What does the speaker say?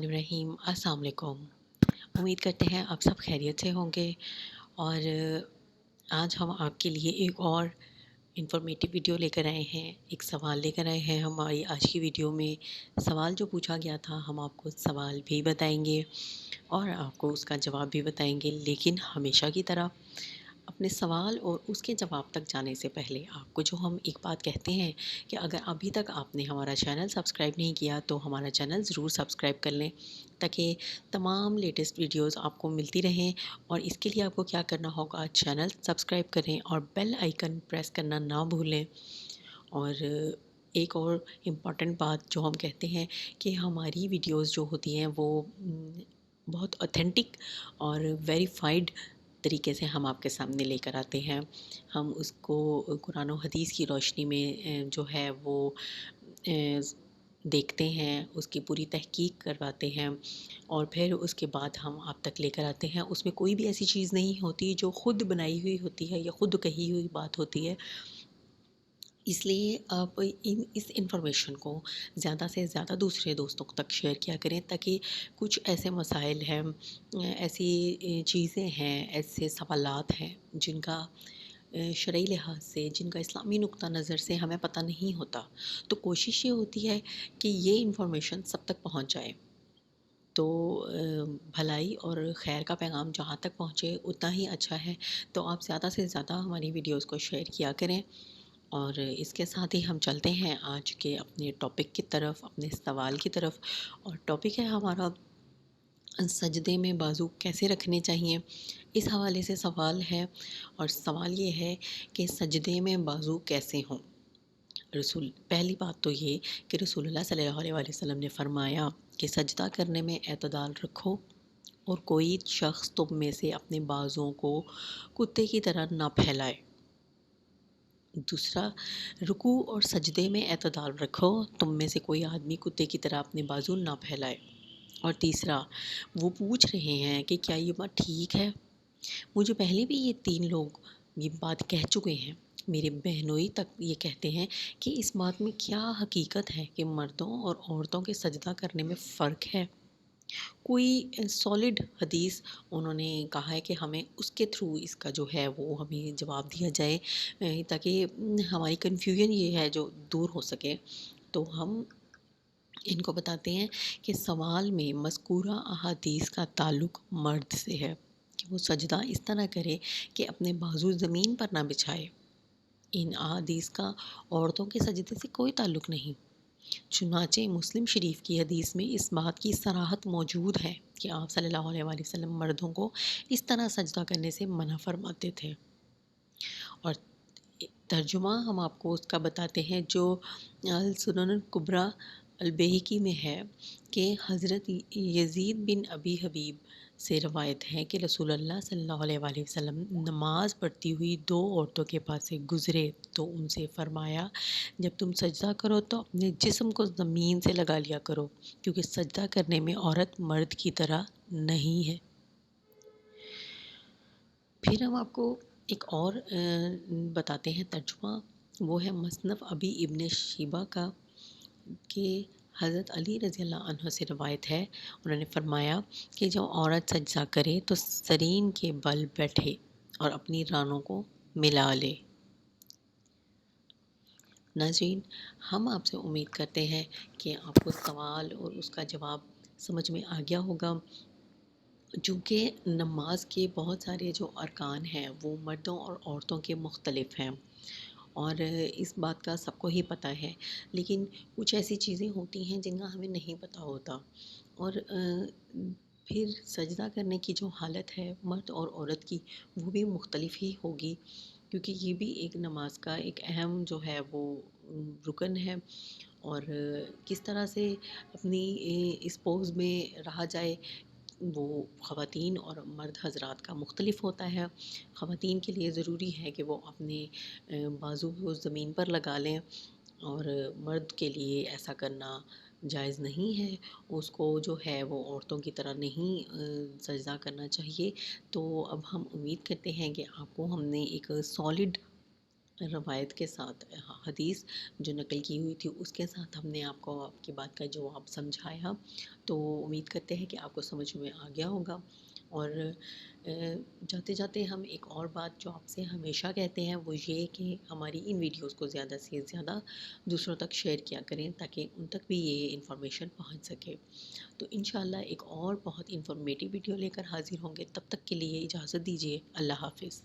रहीम अस्सलाम वालेकुम। उम्मीद करते हैं आप सब खैरियत से होंगे और आज हम आपके लिए एक और इन्फॉर्मेटिव वीडियो लेकर आए हैं। एक सवाल लेकर आए हैं। हमारी आज की वीडियो में सवाल जो पूछा गया था हम आपको सवाल भी बताएंगे और आपको उसका जवाब भी बताएंगे, लेकिन हमेशा की तरह अपने सवाल और उसके जवाब तक जाने से पहले आपको जो हम एक बात कहते हैं कि अगर अभी तक आपने हमारा चैनल सब्सक्राइब नहीं किया तो हमारा चैनल ज़रूर सब्सक्राइब कर लें ताकि तमाम लेटेस्ट वीडियोस आपको मिलती रहें। और इसके लिए आपको क्या करना होगा, चैनल सब्सक्राइब करें और बेल आइकन प्रेस करना ना भूलें। और एक और इम्पॉर्टेंट बात जो हम कहते हैं कि हमारी वीडियोस जो होती हैं वो बहुत ऑथेंटिक और वेरीफाइड तरीके से हम आपके सामने लेकर आते हैं। हम उसको कुरान और हदीस की रोशनी में जो है वो देखते हैं, उसकी पूरी तहकीक करवाते हैं और फिर उसके बाद हम आप तक लेकर आते हैं। उसमें कोई भी ऐसी चीज़ नहीं होती जो ख़ुद बनाई हुई होती है या ख़ुद कही हुई बात होती है। इसलिए आप इस इन्फॉर्मेशन को ज़्यादा से ज़्यादा दूसरे दोस्तों तक शेयर किया करें ताकि कुछ ऐसे मसाइल हैं, ऐसी चीज़ें हैं, ऐसे सवालात हैं जिनका शरई लिहाज से, जिनका इस्लामी नुक्ता नज़र से हमें पता नहीं होता। तो कोशिश ये होती है कि ये इन्फॉर्मेशन सब तक पहुंच जाए। तो भलाई और खैर का पैगाम जहाँ तक पहुँचे उतना ही अच्छा है। तो आप ज़्यादा से ज़्यादा हमारी वीडियोस को शेयर किया करें। और इसके साथ ही हम चलते हैं आज के अपने टॉपिक की तरफ, अपने सवाल की तरफ। और टॉपिक है हमारा सजदे में बाजू कैसे रखने चाहिए। इस हवाले से सवाल है और सवाल ये है कि सजदे में बाजू कैसे हों। रसूल पहली बात तो ये कि रसूलुल्लाह सल्लल्लाहु अलैहि वसल्लम ने फरमाया कि सजदा करने में एतदाल रखो और कोई शख्स तुम में से अपने बाजुओं को कुत्ते की तरह ना फैलाए। दूसरा, रुकू और सजदे में एतदाल रखो, तुम में से कोई आदमी कुत्ते की तरह अपने बाजू ना फैलाए। और तीसरा, वो पूछ रहे हैं कि क्या ये बात ठीक है। मुझे पहले भी ये 3 लोग ये बात कह चुके हैं। मेरे बहनोई तक ये कहते हैं कि इस बात में क्या हकीकत है कि मर्दों और औरतों के सजदा करने में फ़र्क है। कोई सॉलिड हदीस उन्होंने कहा है कि हमें उसके थ्रू इसका जो है वो हमें जवाब दिया जाए, ताकि हमारी कन्फ्यूजन ये है जो दूर हो सके। तो हम इनको बताते हैं कि सवाल में मज़कूरा अहादीस का ताल्लुक़ मर्द से है कि वो सजदा इस तरह करे कि अपने बाजू ज़मीन पर ना बिछाए। इन अहादीस का औरतों के सजदे से कोई ताल्लुक़ नहीं। चुनाचे मुस्लिम शरीफ की हदीस में इस बात की सराहत मौजूद है कि आप सल्लल्लाहु अलैहि वसल्लम मर्दों को इस तरह सजदा करने से मना फरमाते थे। और तर्जुमा हम आपको उसका बताते हैं जो अल सुनन कुबरा अल बैहक़ी में है कि हज़रत यज़ीद बिन अबी हबीब से रवायत है कि रसूलुल्लाह सल्लल्लाहु अलैहि वसल्लम नमाज़ पढ़ती हुई 2 औरतों के पास से गुज़रे तो उनसे फ़रमाया, जब तुम सजदा करो तो अपने जिस्म को ज़मीन से लगा लिया करो, क्योंकि सजदा करने में औरत मर्द की तरह नहीं है। फिर हम आपको एक और बताते हैं तर्जुमा, वो है मसनफ़ अबी इब्न शीबा का कि हज़रत अली रज़ी अल्लाह अन्हु से रवायत है, उन्होंने फ़रमाया कि जो औरत सजदा करे तो सरीन के बल बैठे और अपनी रानों को मिला ले। नाज़रीन, हम आपसे उम्मीद करते हैं कि आपको सवाल और उसका जवाब समझ में आ गया होगा। चूँकि नमाज के बहुत सारे जो अरकान हैं वो मर्दों और औरतों के मुख्तलिफ हैं और इस बात का सबको ही पता है, लेकिन कुछ ऐसी चीज़ें होती हैं जिनका हमें नहीं पता होता। और फिर सजदा करने की जो हालत है मर्द और औरत की वो भी मुख्तलिफ ही होगी, क्योंकि ये भी एक नमाज का एक अहम जो है वो रुकन है। और किस तरह से अपनी इस पोज़ में रहा जाए वो ख़वातीन और मर्द हज़रात का मुख्तलिफ होता है। ख़वातीन के लिए ज़रूरी है कि वो अपने बाजू को ज़मीन पर लगा लें और मर्द के लिए ऐसा करना जायज़ नहीं है। उसको जो है वो औरतों की तरह नहीं सजदा करना चाहिए। तो अब हम उम्मीद करते हैं कि आपको हमने एक सॉलिड روایت کے ساتھ حدیث جو نقل کی ہوئی تھی اس کے ساتھ ہم نے آپ کو آپ کی بات کا جواب سمجھایا، تو امید کرتے ہیں کہ آپ کو سمجھ میں آ گیا ہوگا۔ اور جاتے جاتے ہم ایک اور بات جو آپ سے ہمیشہ کہتے ہیں وہ یہ کہ ہماری ان ویڈیوز کو زیادہ سے زیادہ دوسروں تک شیئر کیا کریں تاکہ ان تک بھی یہ انفارمیشن پہنچ سکے۔ تو انشاءاللہ ایک اور بہت انفارمیٹیو ویڈیو لے کر حاضر ہوں گے، تب تک کے لیے اجازت دیجیے، اللہ حافظ۔